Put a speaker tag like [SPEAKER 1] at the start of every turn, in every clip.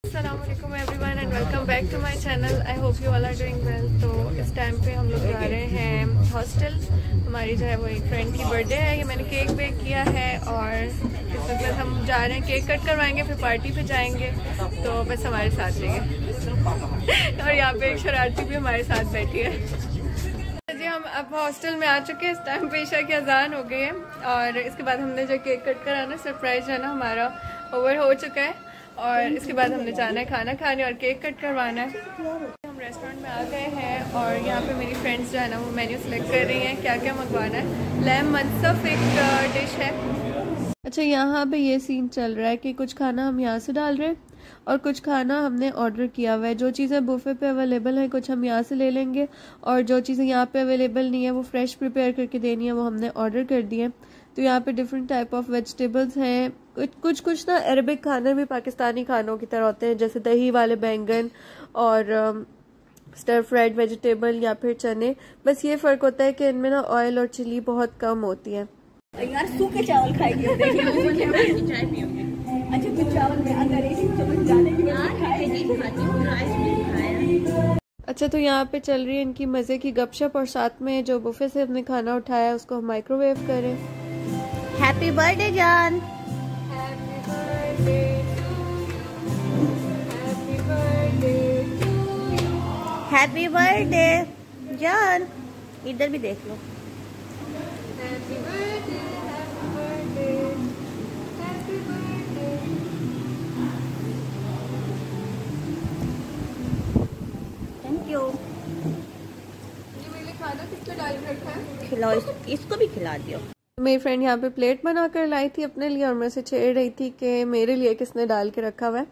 [SPEAKER 1] अस्सलामुअलैकुम everyone and welcome back to my channel. I hope you all are doing well. तो इस time पे हम लोग जा रहे हैं हॉस्टल। हमारी जो है वो एक फ्रेंड की बर्थडे है। ये मैंने केक बेक किया है और इस वक्त हम जा रहे हैं, केक कट करवाएंगे, फिर पार्टी पे जाएंगे। तो बस हमारे साथ रहिए। और यहाँ पे एक शरारती भी हमारे साथ बैठी है जी। हम अब हॉस्टल में आ चुके हैं। इस टाइम पे ईशा की अजान हो गई है और इसके बाद हमने जो केक कट कराना, सरप्राइज है ना, हमारा ओवर हो चुका है। और इसके बाद हमने जाना है खाना खाने और केक कट करवाना है। हम रेस्टोरेंट में आ गए हैं और यहाँ पे मेरी फ्रेंड्स जो है ना वो मेन्यू सेलेक्ट कर रही हैं क्या क्या मंगवाना है। लैम मनसफ एक डिश है। अच्छा, यहाँ पे ये सीन चल रहा है कि कुछ खाना हम यहाँ से डाल रहे हैं और कुछ खाना हमने ऑर्डर किया हुआ है। जो चीज़ें बुफे पे अवेलेबल है कुछ हम यहाँ से ले लेंगे और जो चीज़ें यहाँ पे अवेलेबल नहीं है वो फ्रेश प्रिपेयर करके देनी है, वो हमने ऑर्डर कर दी है। तो यहाँ पे डिफरेंट टाइप ऑफ वेजिटेबल्स हैं। कुछ ना अरबिक खाने भी पाकिस्तानी खानों की तरह होते हैं, जैसे दही वाले बैंगन और स्टर फ्राइड वेजिटेबल या फिर चने। बस ये फ़र्क होता है कि इनमें ना ऑयल और चिली बहुत कम होती है।
[SPEAKER 2] यार सूखे चावल खाएंगे। अच्छा तो चावल में अंदर
[SPEAKER 1] अच्छा, तो यहाँ पे चल रही है इनकी मज़े की गपशप और साथ में जो बुफे से हमने खाना उठाया उसको हम माइक्रोवेव करें।
[SPEAKER 2] हैप्पी बर्थडे जान।
[SPEAKER 1] Happy birthday, happy birthday,
[SPEAKER 2] happy birthday जान। इधर भी देख लो।
[SPEAKER 1] Happy birthday, happy birthday, happy birthday.
[SPEAKER 2] Thank you.
[SPEAKER 1] ये मेरे लिए खाना किसने डाल के रखा है?
[SPEAKER 2] खिलाओ, इसको भी खिला दियो।
[SPEAKER 1] मेरी फ्रेंड यहाँ पे प्लेट बनाकर लाई थी अपने लिए और मैं से छेड़ रही थी कि मेरे लिए किसने डाल के रखा हुआ है।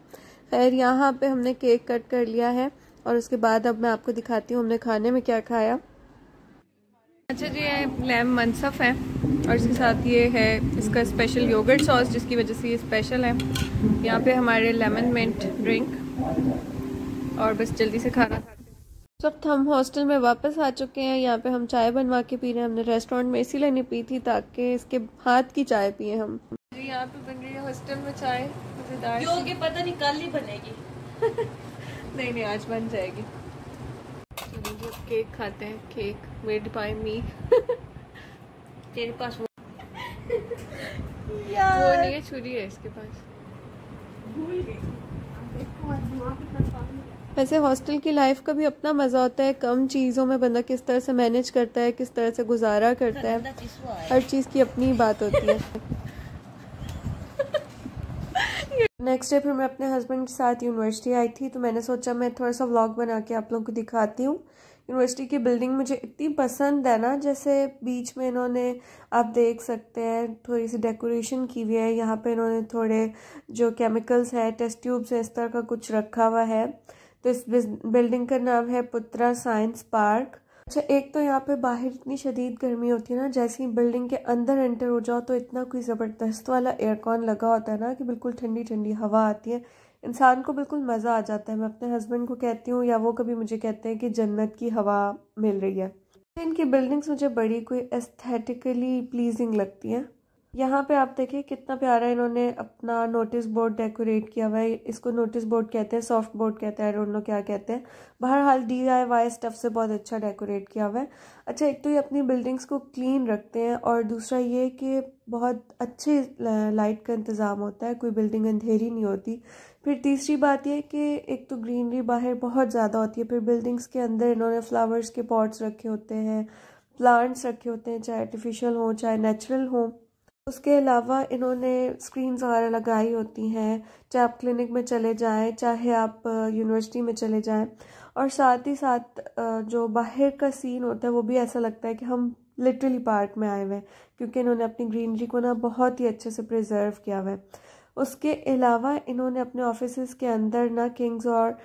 [SPEAKER 1] खैर, यहाँ पे हमने केक कट कर लिया है और उसके बाद अब मैं आपको दिखाती हूँ हमने खाने में क्या खाया। अच्छा जी, ये लैम मनसफ है और इसके साथ ये है इसका स्पेशल योगर्ट सॉस जिसकी वजह से ये स्पेशल है। यहाँ पे हमारे लेमन मिंट ड्रिंक और बस जल्दी से खाना खाते हैं। इस वक्त हम हॉस्टल में वापस आ चुके हैं। यहाँ पे हम चाय बनवा के पी रहे हैं। हमने रेस्टोरेंट में इसीलिए नहीं पी थी ताकि इसके हाथ की चाय पिए हम। जी, यहाँ पे बन रही है हॉस्टल में चाय मजेदार।
[SPEAKER 2] योगी पता नहीं कल ही बनेगी।
[SPEAKER 1] नहीं, आज बन जाएगी। केक खाते हैं, केक मेड बाय मी।
[SPEAKER 2] तेरे पास वो
[SPEAKER 1] यार वो नहीं है, छुरी है इसके पास। वैसे हॉस्टल की लाइफ का भी अपना मजा होता है। कम चीज़ों में बंदा किस तरह से मैनेज करता है, किस तरह से गुजारा करता है, हर चीज़ की अपनी बात होती है। नेक्स्ट डे फिर मैं अपने हस्बैंड के साथ यूनिवर्सिटी आई थी तो मैंने सोचा मैं थोड़ा सा व्लॉग बना के आप लोगों को दिखाती हूँ। यूनिवर्सिटी की बिल्डिंग मुझे इतनी पसंद है ना, जैसे बीच में इन्होंने, आप देख सकते हैं, थोड़ी सी डेकोरेशन की हुई है। यहाँ पे इन्होंने थोड़े जो केमिकल्स है, टेस्ट ट्यूब्स है, इस तरह का कुछ रखा हुआ है। तो इस बिल्डिंग का नाम है पुत्रा साइंस पार्क। अच्छा, एक तो यहाँ पे बाहर इतनी शदीद गर्मी होती है ना, जैसे ही बिल्डिंग के अंदर एंटर हो जाओ तो इतना कोई ज़बरदस्त वाला एयरकॉन लगा होता है ना कि बिल्कुल ठंडी ठंडी हवा आती है, इंसान को बिल्कुल मज़ा आ जाता है। मैं अपने हस्बैंड को कहती हूँ या वो कभी मुझे कहते हैं कि जन्नत की हवा मिल रही है। इनकी बिल्डिंग्स मुझे बड़ी कोई एस्थेटिकली प्लीजिंग लगती हैं। यहाँ पे आप देखिए कितना प्यारा इन्होंने अपना नोटिस बोर्ड डेकोरेट किया हुआ है। इसको नोटिस बोर्ड कहते हैं, सॉफ्ट बोर्ड कहते हैं, आई डोंट नो क्या कहते हैं। बहरहाल DIY स्टफ से बहुत अच्छा डेकोरेट किया हुआ है। अच्छा, एक तो ये अपनी बिल्डिंग्स को क्लीन रखते हैं और दूसरा ये कि बहुत अच्छे लाइट का इंतज़ाम होता है, कोई बिल्डिंग अंधेरी नहीं होती। फिर तीसरी बात यह कि एक तो ग्रीनरी बाहर बहुत ज़्यादा होती है। फिर बिल्डिंग्स के अंदर इन्होंने फ्लावर्स के पॉट्स रखे होते हैं, प्लांट्स रखे होते हैं, चाहे आर्टिफिशियल हों चाहे नेचुरल हों। उसके अलावा इन्होंने स्क्रीन्स वगैरह लगाई होती हैं, चाहे आप क्लिनिक में चले जाएं चाहे आप यूनिवर्सिटी में चले जाएं। और साथ ही साथ जो बाहर का सीन होता है वो भी ऐसा लगता है कि हम लिटरली पार्क में आए हुए हैं, क्योंकि इन्होंने अपनी ग्रीनरी को ना बहुत ही अच्छे से प्रिजर्व किया हुआ है। उसके अलावा इन्होंने अपने ऑफिसेज के अंदर ना किंग्स और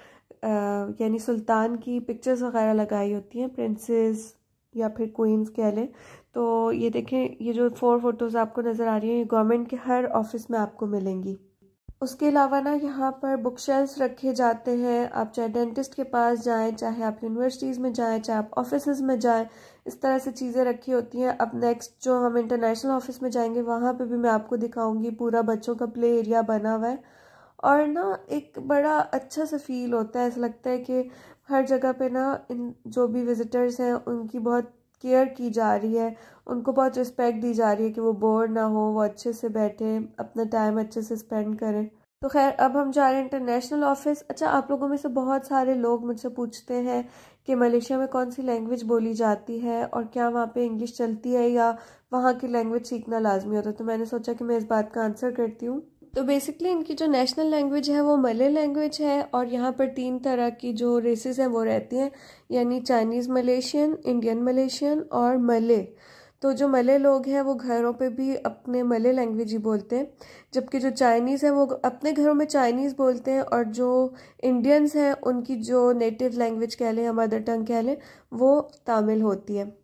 [SPEAKER 1] यानी सुल्तान की पिक्चर्स वगैरह लगाई होती हैं, प्रिंसेस या फिर क्वींस कह लें। तो ये देखें, ये जो 4 फोटोज़ आपको नज़र आ रही हैं ये गवर्नमेंट के हर ऑफिस में आपको मिलेंगी। उसके अलावा ना यहाँ पर बुक शेल्फ्स रखे जाते हैं। आप चाहे डेंटिस्ट के पास जाएं, चाहे आप यूनिवर्सिटीज़ में जाएं, चाहे आप ऑफिसेज में जाएं, इस तरह से चीज़ें रखी होती हैं। अब नेक्स्ट जो हम इंटरनेशनल ऑफिस में जाएंगे वहाँ पे भी मैं आपको दिखाऊंगी। पूरा बच्चों का प्ले एरिया बना हुआ है और ना एक बड़ा अच्छा सा फील होता है। ऐसा लगता है कि हर जगह पे ना इन जो भी विज़िटर्स हैं उनकी बहुत केयर की जा रही है, उनको बहुत रिस्पेक्ट दी जा रही है कि वो बोर ना हो, वो अच्छे से बैठे, अपना टाइम अच्छे से स्पेंड करें। तो खैर अब हम जा रहे हैं इंटरनेशनल ऑफिस। अच्छा, आप लोगों में से बहुत सारे लोग मुझसे पूछते हैं कि मलेशिया में कौन सी लैंग्वेज बोली जाती है और क्या वहाँ पे इंग्लिश चलती है या वहाँ की लैंग्वेज सीखना लाजमी होता है। तो मैंने सोचा कि मैं इस बात का आंसर करती हूँ। तो बेसिकली इनकी जो नेशनल लैंग्वेज है वो मले लैंग्वेज है और यहाँ पर 3 तरह की जो रेसेस हैं वो रहती हैं, यानी चाइनीज़ मलेशियन, इंडियन मलेशियन और मले। तो जो मले लोग हैं वो घरों पे भी अपने मले लैंग्वेज ही बोलते हैं, जबकि जो चाइनीज़ हैं वो अपने घरों में चाइनीज़ बोलते हैं और जो इंडियंस हैं उनकी जो नेटिव लैंग्वेज कह लें या मदर टंग कह लें वो तमिल होती है।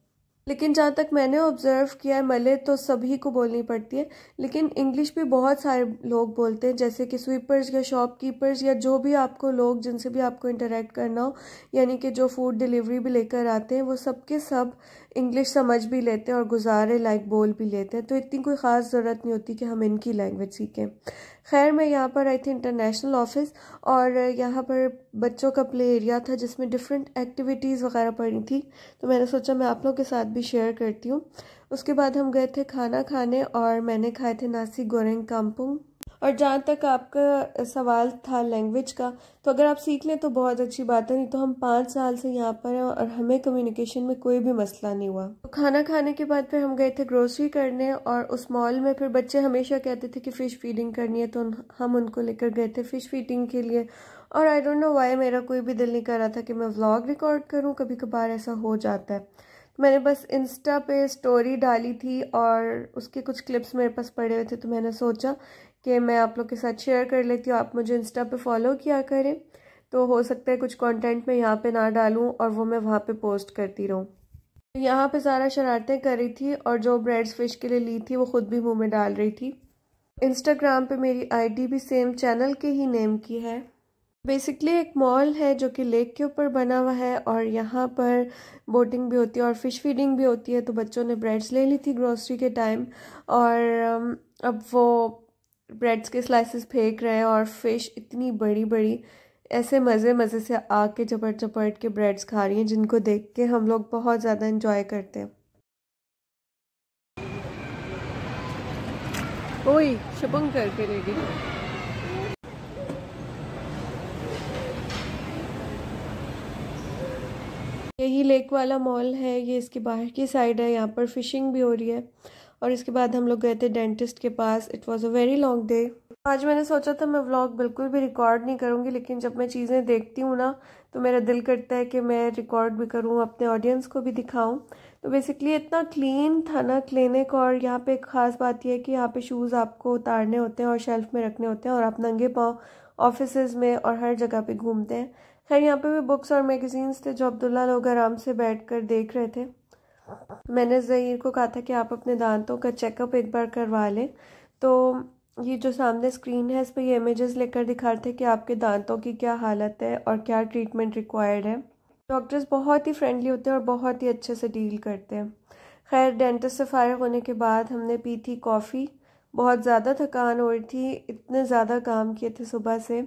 [SPEAKER 1] लेकिन जहाँ तक मैंने ऑब्ज़र्व किया है, मले तो सभी को बोलनी पड़ती है, लेकिन इंग्लिश भी बहुत सारे लोग बोलते हैं, जैसे कि स्वीपर्स या शॉपकीपर्स या जो भी आपको लोग जिनसे भी आपको इंटरेक्ट करना हो, यानी कि जो फूड डिलीवरी भी लेकर आते हैं वो सब के सब इंग्लिश समझ भी लेते हैं और गुजारे लाइक बोल भी लेते हैं। तो इतनी कोई ख़ास ज़रूरत नहीं होती कि हम इनकी लैंग्वेज सीखें। खैर मैं यहाँ पर आई थी इंटरनेशनल ऑफिस और यहाँ पर बच्चों का प्ले एरिया था जिसमें डिफरेंट एक्टिविटीज़ वगैरह पड़ी थी, तो मैंने सोचा मैं आप लोगों के साथ भी शेयर करती हूँ। उसके बाद हम गए थे खाना खाने और मैंने खाए थे नासी गोरेंग काम्पुंग। और जहाँ तक आपका सवाल था लैंग्वेज का, तो अगर आप सीख लें तो बहुत अच्छी बात है, नहीं तो हम 5 साल से यहाँ पर हैं और हमें कम्युनिकेशन में कोई भी मसला नहीं हुआ। तो खाना खाने के बाद फिर हम गए थे ग्रोसरी करने और उस मॉल में फिर बच्चे हमेशा कहते थे कि फ़िश फीडिंग करनी है, तो हम उनको लेकर गए थे फ़िश फीडिंग के लिए। और आई डोंट नो वाई मेरा कोई भी दिल नहीं कर रहा था कि मैं व्लॉग रिकॉर्ड करूँ, कभी कभार ऐसा हो जाता है। मैंने बस इंस्टा पे स्टोरी डाली थी और उसके कुछ क्लिप्स मेरे पास पड़े हुए थे, तो मैंने सोचा कि मैं आप लोग के साथ शेयर कर लेती हूँ। आप मुझे इंस्टा पे फॉलो किया करें, तो हो सकता है कुछ कंटेंट मैं यहाँ पे ना डालूँ और वो मैं वहाँ पे पोस्ट करती रहूँ। यहाँ पे सारा शरारतें कर रही थी और जो ब्रेड्स फिश के लिए ली थी वो खुद भी मुँह में डाल रही थी। इंस्टाग्राम पे मेरी आईडी भी सेम चैनल के ही नेम की है। बेसिकली एक मॉल है जो कि लेक के ऊपर बना हुआ है और यहाँ पर बोटिंग भी होती है और फ़िश फीडिंग भी होती है। तो बच्चों ने ब्रेड्स ले ली थी ग्रोसरी के टाइम और अब वो ब्रेड्स के स्लाइसेस फेंक रहे हैं और फ़िश इतनी बड़ी बड़ी ऐसे मज़े मज़े से आके झपट झपट के ब्रेड्स खा रही हैं, जिनको देख के हम लोग बहुत ज़्यादा इंजॉय करते हैं। ओए शपंग करके लेगी। यही लेक वाला मॉल है, ये इसके बाहर की साइड है, यहाँ पर फिशिंग भी हो रही है। और इसके बाद हम लोग गए थे डेंटिस्ट के पास। It was a very long day. आज मैंने सोचा था मैं व्लॉग बिल्कुल भी रिकॉर्ड नहीं करूँगी, लेकिन जब मैं चीज़ें देखती हूँ ना तो मेरा दिल करता है कि मैं रिकॉर्ड भी करूँ, अपने ऑडियंस को भी दिखाऊँ। तो बेसिकली इतना क्लीन था ना क्लिनिक, और यहाँ पे एक ख़ास बात यह है कि यहाँ पे शूज़ आपको उतारने होते हैं और शेल्फ में रखने होते हैं और आप नंगे पाँव ऑफिसेज में और हर जगह पे घूमते हैं। खैर यहाँ पे भी बुक्स और मैगजीन्स थे जो अब्दुल्ला लोग आराम से बैठकर देख रहे थे। मैंने ज़हीर को कहा था कि आप अपने दांतों का चेकअप एक बार करवा लें। तो ये जो सामने स्क्रीन है इस पर ये इमेजेस लेकर दिखा रहे थे कि आपके दांतों की क्या हालत है और क्या ट्रीटमेंट रिक्वायर्ड है। डॉक्टर्स बहुत ही फ्रेंडली होते हैं और बहुत ही अच्छे से डील करते हैं। खैर डेंटिस्ट से फारिग होने के बाद हमने पी थी कॉफ़ी। बहुत ज़्यादा थकान हो रही थी, इतने ज़्यादा काम किए थे सुबह से।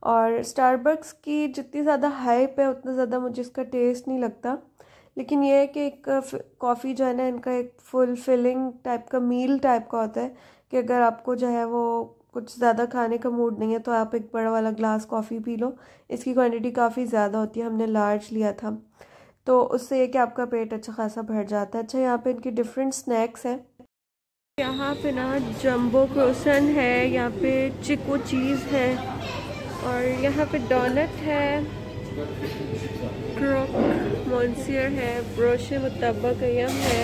[SPEAKER 1] और स्टारबक्स की जितनी ज़्यादा हाइप है उतना ज़्यादा मुझे इसका टेस्ट नहीं लगता, लेकिन यह है कि एक कॉफ़ी जो है ना इनका एक फुल फिलिंग टाइप का मील टाइप का होता है कि अगर आपको जो है वो कुछ ज़्यादा खाने का मूड नहीं है तो आप एक बड़ा वाला ग्लास कॉफ़ी पी लो। इसकी क्वांटिटी काफ़ी ज़्यादा होती है, हमने लार्ज लिया था, तो उससे ये कि आपका पेट अच्छा खासा भर जाता है। अच्छा यहाँ पे इनकी डिफरेंट स्नैक्स हैं। यहाँ पे ना जंबो क्रोसन है, यहाँ पे चिको चीज़ है और यहाँ पे डोनट है, क्रॉक मॉन्सियर है, ब्रोशे मुतब्बा कयम है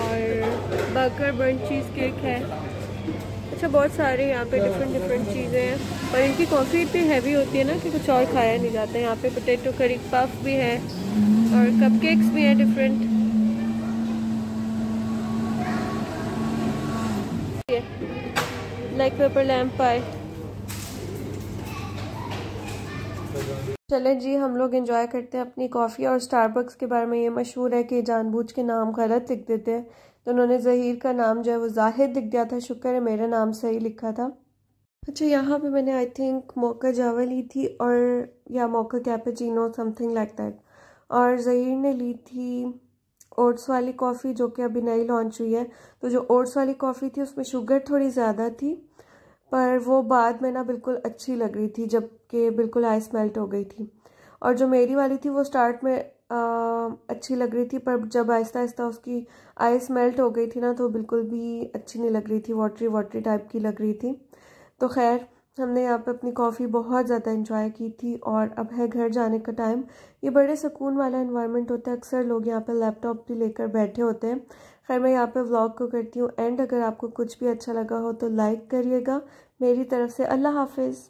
[SPEAKER 1] और बर्गर बर्न चीज़ केक है। अच्छा बहुत सारे यहाँ पे डिफरेंट चीज़ें हैं और इनकी कॉफ़ी इतनी हैवी होती है ना कि कुछ और खाया नहीं जाता है। यहाँ पे पोटैटो करी पफ भी है और कपकेक्स भी हैं डिफरेंट, लाइक पेपर लैम्प पाई। चले जी हम लोग एंजॉय करते हैं अपनी कॉफ़ी। और स्टारबक्स के बारे में ये मशहूर है कि जानबूझ के नाम गलत लिख देते हैं, तो उन्होंने ज़हीर का नाम जो है वो जाहिद लिख दिया था। शुक्र है मेरा नाम सही लिखा था। अच्छा, यहाँ पे मैंने आई थिंक मोका जावा ली थी और या मोका कैपेचिनो समथिंग लाइक दैट, और ज़हीर ने ली थी ओट्स वाली कॉफ़ी जो कि अभी नई लॉन्च हुई है। तो जो ओट्स वाली कॉफ़ी थी उसमें शुगर थोड़ी ज़्यादा थी, पर वो बाद में ना बिल्कुल अच्छी लग रही थी जबकि बिल्कुल आइस मेल्ट हो गई थी। और जो मेरी वाली थी वो स्टार्ट में अच्छी लग रही थी, पर जब आहिस्ता आहिस्ता उसकी आइस मेल्ट हो गई थी ना तो बिल्कुल भी अच्छी नहीं लग रही थी, वाटरी वाटरी टाइप की लग रही थी। तो खैर, हमने यहाँ पे अपनी कॉफ़ी बहुत ज़्यादा एंजॉय की थी और अब है घर जाने का टाइम। ये बड़े सुकून वाला एनवायरनमेंट होता है, अक्सर लोग यहाँ पे लैपटॉप भी लेकर बैठे होते हैं। खैर, मैं यहाँ पे व्लॉग को करती हूँ एंड। अगर आपको कुछ भी अच्छा लगा हो तो लाइक करिएगा। मेरी तरफ से अल्लाह हाफिज़।